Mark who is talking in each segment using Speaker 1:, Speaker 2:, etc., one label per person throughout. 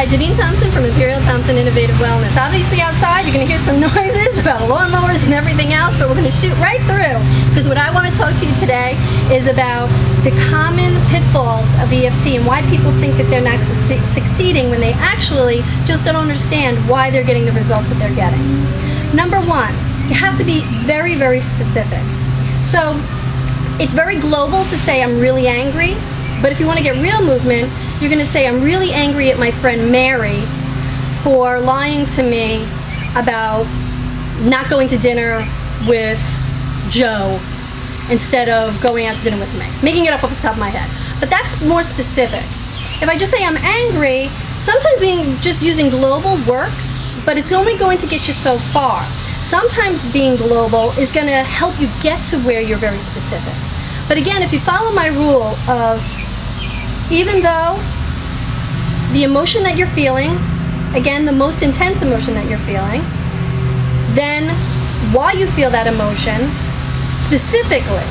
Speaker 1: Hi, Janine Thompson from Imperial Thompson Innovative Wellness. Obviously outside you're going to hear some noises about lawnmowers and everything else, but we're going to shoot right through, because what I want to talk to you today is about the common pitfalls of EFT and why people think that they're not succeeding when they actually just don't understand why they're getting the results that they're getting. Number one, you have to be very, very specific. So it's very global to say I'm really angry, but if you want to get real movement, you're going to say I'm really angry at my friend Mary for lying to me about not going to dinner with Joe instead of going out to dinner with me. Making it up off the top of my head. But that's more specific. If I just say I'm angry, sometimes just using global works, but it's only going to get you so far. Sometimes being global is going to help you get to where you're very specific. But again, if you follow my rule of even though the emotion that you're feeling, again, the most intense emotion that you're feeling, then why you feel that emotion specifically,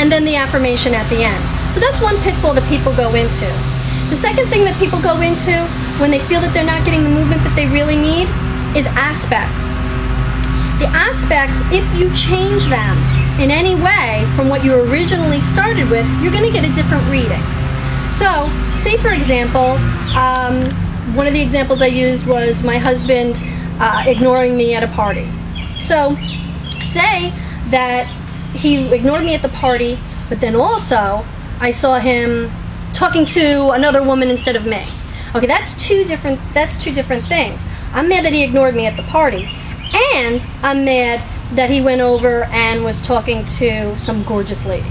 Speaker 1: and then the affirmation at the end. So that's one pitfall that people go into. The second thing that people go into when they feel that they're not getting the movement that they really need is aspects. The aspects, if you change them in any way from what you originally started with, you're going to get a different reading. So, say for example, one of the examples I used was my husband ignoring me at a party. So, say that he ignored me at the party, but then also I saw him talking to another woman instead of me. Okay, that's two different things. I'm mad that he ignored me at the party, and I'm mad that he went over and was talking to some gorgeous lady.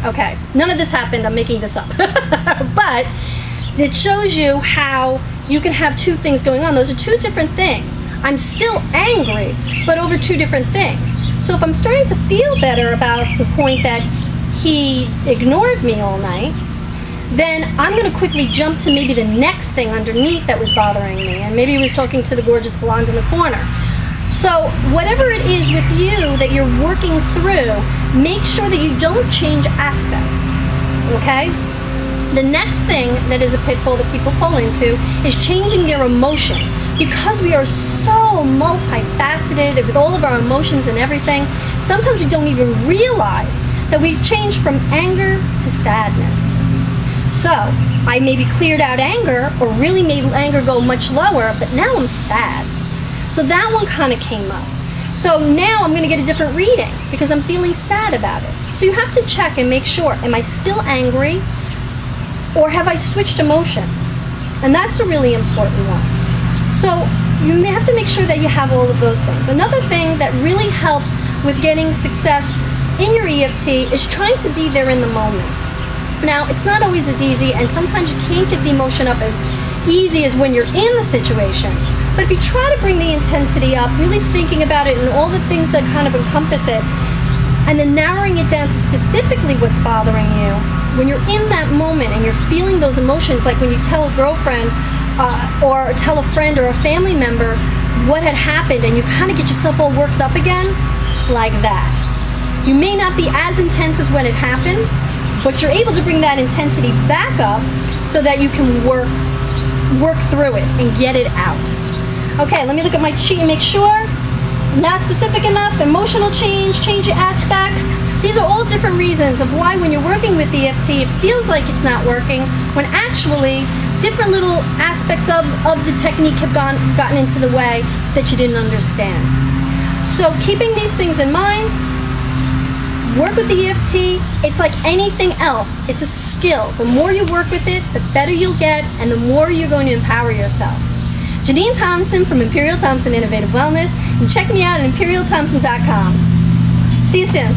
Speaker 1: Okay, none of this happened, I'm making this up. But it shows you how you can have two things going on. Those are two different things. I'm still angry, but over two different things. So if I'm starting to feel better about the point that he ignored me all night, then I'm going to quickly jump to maybe the next thing underneath that was bothering me. And maybe he was talking to the gorgeous blonde in the corner. So whatever it is with you that you're working through, make sure that you don't change aspects, okay? The next thing that is a pitfall that people fall into is changing their emotion. Because we are so multifaceted with all of our emotions and everything, sometimes we don't even realize that we've changed from anger to sadness. So I maybe cleared out anger or really made anger go much lower, but now I'm sad. So that one kind of came up. So now I'm going to get a different reading because I'm feeling sad about it. So you have to check and make sure, am I still angry or have I switched emotions? And that's a really important one. So you may have to make sure that you have all of those things. Another thing that really helps with getting success in your EFT is trying to be there in the moment. Now, it's not always as easy, and sometimes you can't get the emotion up as easy as when you're in the situation. But if you try to bring the intensity up, really thinking about it and all the things that kind of encompass it, and then narrowing it down to specifically what's bothering you, when you're in that moment and you're feeling those emotions, like when you tell a girlfriend or tell a friend or a family member what had happened and you kind of get yourself all worked up again, like that. You may not be as intense as when it happened, but you're able to bring that intensity back up so that you can work through it and get it out. Okay, let me look at my sheet and make sure. Not specific enough, emotional change your aspects. These are all different reasons of why when you're working with EFT, it feels like it's not working, when actually different little aspects of the technique have gotten into the way that you didn't understand. So keeping these things in mind, work with the EFT. It's like anything else. It's a skill. The more you work with it, the better you'll get, and the more you're going to empower yourself. Janine Thompson from Imperial Thompson Innovative Wellness, and check me out at imperialthompson.com. See you soon.